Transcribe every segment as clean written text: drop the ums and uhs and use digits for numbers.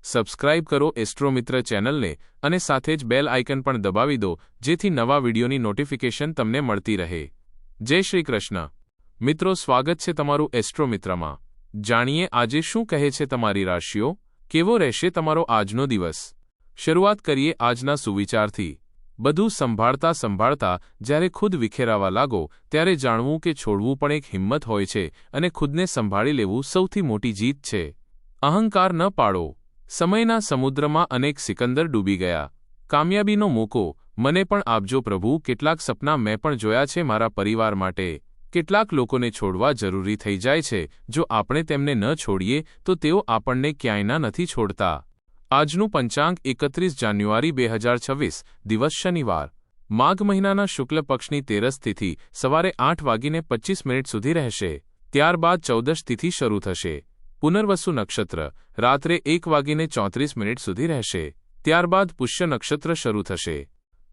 Subscribe કરો એસ્ટ્રોમિત્ર ચેનલને અને સાથે જ બેલ આઇકન પણ દબાવી દો જેથી નવા વિડીયોની નોટિફિકેશન તમને મળતી રહે। જય શ્રી કૃષ્ણ મિત્રો, સ્વાગત છે તમારું એસ્ટ્રોમિત્રમાં। જાણીએ આજે શું કહે છે તમારી રાશિઓ, કેવો રહેશે તમારો આજનો દિવસ। શરૂઆત કરીએ આજના સુવિચારથી। બધું સંભાળતા સંભાળતા જ્યારે ખુદ વિખેરાવા લાગો ત્યારે જાણવું કે છોડવું પણ એક હિંમત હોય છે અને ખુદને સંભાળી લેવું સૌથી મોટી જીત છે। અહંકાર ન પાડો। સમયના સમુદ્રમાં અનેક સિકંદર ડૂબી ગયા। કામયાબીનો મોકો મને પણ આપજો પ્રભુ। કેટલાક સપના મેં પણ જોયા છે મારા પરિવાર માટે। કેટલાક લોકોને છોડવા જરૂરી થઈ જાય છે। જો આપણે તેમને ન છોડીએ તો તેઓ આપણને ક્યાંયના નથી છોડતા। આજનું પંચાંગ 31 જાન્યુઆરી 2026 દિવસ શનિવાર। માઘ મહિનાના શુક્લ પક્ષની તેરસ તિથિ સવારે 8:25 સુધી રહેશે। ત્યારબાદ ચૌદશ તિથિ શરૂ થશે। પુનર્વસુ નક્ષત્ર રાત્રે 1:34 સુધી રહેશે। ત્યારબાદ પુષ્ય નક્ષત્ર શરૂ થશે।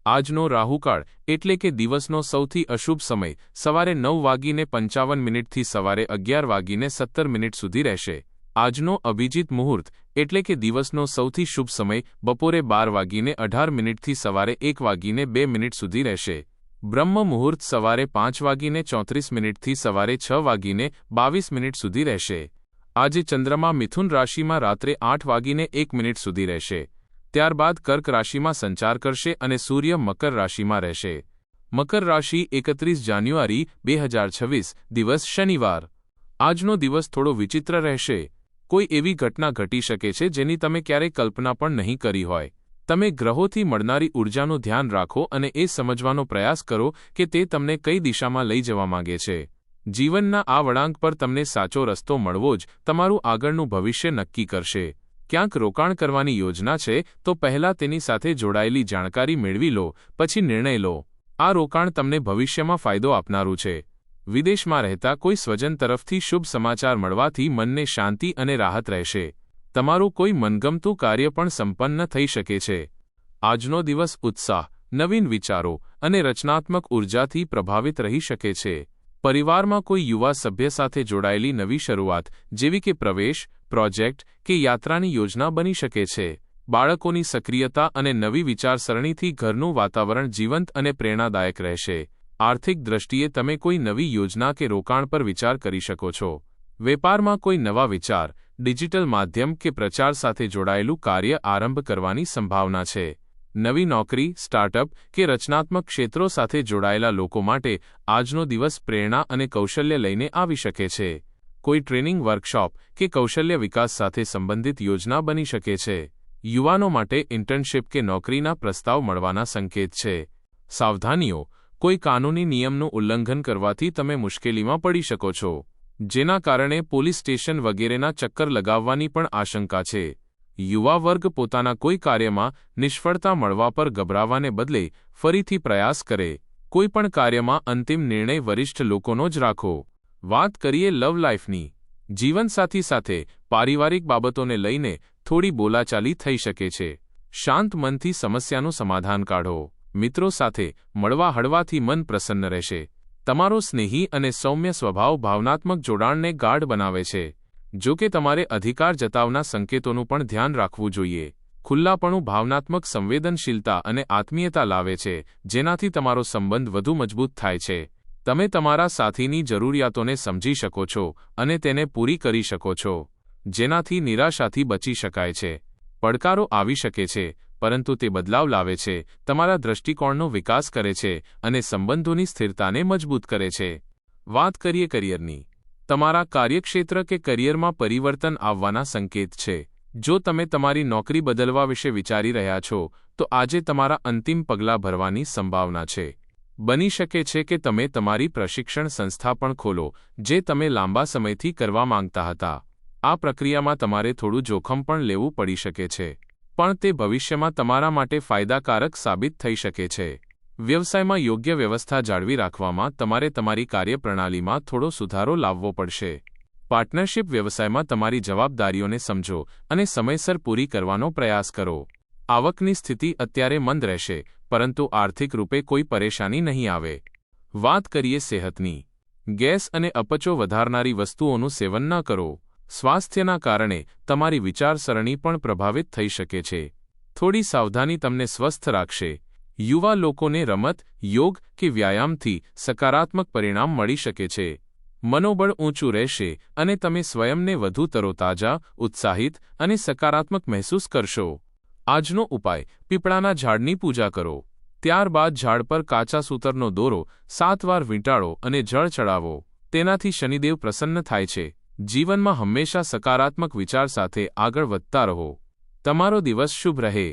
આજનો રાહુકાળ એટલે કે દિવસનો સૌથી અશુભ સમય સવારે 9:55 થી સવારે 11:17 સુધી રહેશે। આજનો અભિજીત મુહૂર્ત એટલે કે દિવસનો સૌથી શુભ સમય બપોરે 12:18 થી સવારે 1:02 સુધી રહેશે। બ્રહ્મ મુહૂર્ત સવારે 5:34 થી સવારે 6:22 સુધી રહેશે। આજે ચંદ્રમા મિથુન રાશિમાં રાત્રે 8:01 સુધી રહેશે। ત્યારબાદ કર્ક રાશિમાં સંચાર કરશે અને સૂર્ય મકર રાશિમાં રહેશે। મકર રાશિ 31 જાન્યુઆરી 2026 દિવસ શનિવાર। આજનો દિવસ થોડો વિચિત્ર રહેશે। કોઈ એવી ઘટના ઘટી શકે છે જેની તમે ક્યારેય કલ્પના પણ નહીં કરી હોય। તમે ગ્રહોથી મળનારી ઊર્જાનું ધ્યાન રાખો અને એ સમજવાનો પ્રયાસ કરો કે તે તમને કઈ દિશામાં લઈ જવા માંગે છે। જીવનના આ વળાંક પર તમને સાચો રસ્તો મળવો જ તમારું આગળનું ભવિષ્ય નક્કી કરશે। ક્યાંક રોકાણ કરવાની યોજના છે તો પહેલાં તેની સાથે જોડાયેલી જાણકારી મેળવી લો, પછી નિર્ણય લો। આ રોકાણ તમને ભવિષ્યમાં ફાયદો આપનારું છે। વિદેશમાં રહેતા કોઈ સ્વજન તરફથી શુભ સમાચાર મળવાથી મનને શાંતિ અને રાહત રહેશે। તમારું કોઈ મનગમતું કાર્ય પણ સંપન્ન થઈ શકે છે। આજનો દિવસ ઉત્સાહ, નવીન વિચારો અને રચનાત્મક ઉર્જાથી પ્રભાવિત રહી શકે છે। પરિવારમાં કોઈ યુવા સભ્ય સાથે જોડાયેલી નવી શરૂઆત જેવી કે પ્રવેશ, પ્રોજેક્ટ કે યાત્રાની યોજના બની શકે છે। બાળકોની સક્રિયતા અને નવી વિચારસરણીથી ઘરનું વાતાવરણ જીવંત અને પ્રેરણાદાયક રહેશે। આર્થિક દ્રષ્ટિએ તમે કોઈ નવી યોજના કે રોકાણ પર વિચાર કરી શકો છો। વેપારમાં કોઈ નવા વિચાર, ડિજિટલ માધ્યમ કે પ્રચાર સાથે જોડાયેલું કાર્ય આરંભ કરવાની સંભાવના છે। નવી નોકરી, સ્ટાર્ટઅપ કે રચનાત્મક ક્ષેત્રો સાથે જોડાયેલા લોકો માટે આજનો દિવસ પ્રેરણા અને કૌશલ્ય લઈને આવી શકે છે। કોઈ ટ્રેનિંગ, વર્કશોપ કે કૌશલ્ય વિકાસ સાથે સંબંધિત યોજના બની શકે છે। યુવાનો માટે ઇન્ટર્નશિપ કે નોકરીના પ્રસ્તાવ મળવાના સંકેત છે। સાવધાનીઓ, કોઈ કાનૂની નિયમનું ઉલ્લંઘન કરવાથી તમે મુશ્કેલીમાં પડી શકો છો, જેના કારણે પોલીસ સ્ટેશન વગેરેના ચક્કર લગાવવાની પણ આશંકા છે। યુવા વર્ગ પોતાના કોઈ કાર્યમાં નિષ્ફળતા મળવા પર ગભરાવાને બદલે ફરીથી પ્રયાસ કરે। કોઈ પણ કાર્યમાં અંતિમ નિર્ણય વરિષ્ઠ લોકોનો જ રાખો। વાત કરીએ લવ લાઈફની। જીવનસાથી સાથે પારિવારિક બાબતોને લઈને થોડી બોલાચાલી થઈ શકે છે। શાંત મનથી સમસ્યાનું સમાધાન કાઢો। મિત્રો સાથે મળવા હળવાથી મન પ્રસન્ન રહેશે। તમારો સ્નેહી અને સૌમ્ય સ્વભાવ ભાવનાત્મક જોડાણને ગાઢ બનાવે છે। જો કે તમારે અધિકાર જતાવના સંકેતોનું પણ ધ્યાન રાખવું જોઈએ। ખુલ્લાપણું ભાવનાત્મક સંવેદનશીલતા અને આત્મીયતા લાવે છે, જેનાથી તમારો સંબંધ વધુ મજબૂત થાય છે। તમે તમારા સાથીની જરૂરિયાતોને સમજી શકો છો અને તેને પૂરી કરી શકો છો, જેનાથી નિરાશાથી બચી શકાય છે। પડકારો આવી શકે છે, પરંતુ તે બદલાવ લાવે છે, તમારા દૃષ્ટિકોણનો વિકાસ કરે છે અને સંબંધોની સ્થિરતાને મજબૂત કરે છે। વાત કરીએ કરિયરની। તમારા કાર્યક્ષેત્ર કે કરિયરમાં પરિવર્તન આવવાના સંકેત છે। જો તમે તમારી નોકરી બદલવા વિશે વિચારી રહ્યા છો તો આજે તમારા અંતિમ પગલાં ભરવાની સંભાવના છે। બની શકે છે કે તમે તમારી પ્રશિક્ષણ સંસ્થા પણ ખોલો જે તમે લાંબા સમયથી કરવા માંગતા હતા। આ પ્રક્રિયામાં તમારે થોડું જોખમ પણ લેવું પડી શકે છે, પણ તે ભવિષ્યમાં તમારા માટે ફાયદાકારક સાબિત થઈ શકે છે। વ્યવસાયમાં યોગ્ય વ્યવસ્થા જાળવી રાખવામાં તમારે તમારી કાર્યપ્રણાલીમાં થોડો સુધારો લાવવો પડશે। પાર્ટનરશિપ વ્યવસાયમાં તમારી જવાબદારીઓને સમજો અને સમયસર પૂરી કરવાનો પ્રયાસ કરો। આવકની સ્થિતિ અત્યારે મંદ રહેશે, પરંતુ આર્થિક રૂપે કોઈ પરેશાની નહીં આવે। વાત કરીએ સેહતની। ગેસ અને અપચો વધારનારી વસ્તુઓનું સેવન ન કરો। સ્વાસ્થ્યના કારણે તમારી વિચારસરણી પણ પ્રભાવિત થઈ શકે છે. થોડી સાવધાની તમને સ્વસ્થ રાખશે. યુવા લોકોને રમત, યોગ કે વ્યાયામથી સકારાત્મક પરિણામ મળી શકે છે. મનોબળ ઊંચું રહેશે અને તમે સ્વયંને વધુ તરોતાજા, ઉત્સાહિત અને સકારાત્મક મહેસૂસ કરશો. આજનો ઉપાય: પીપળાના ઝાડની પૂજા કરો. ત્યારબાદ ઝાડ પર કાચા સૂતરનો દોરો 7 વાર વીંટાળો અને જળ ચડાવો. તેનાથી શનિદેવ પ્રસન્ન થાય છે. જીવનમાં હંમેશા સકારાત્મક વિચાર સાથે આગળ વધતા રહો. તમારો દિવસ શુભ રહે.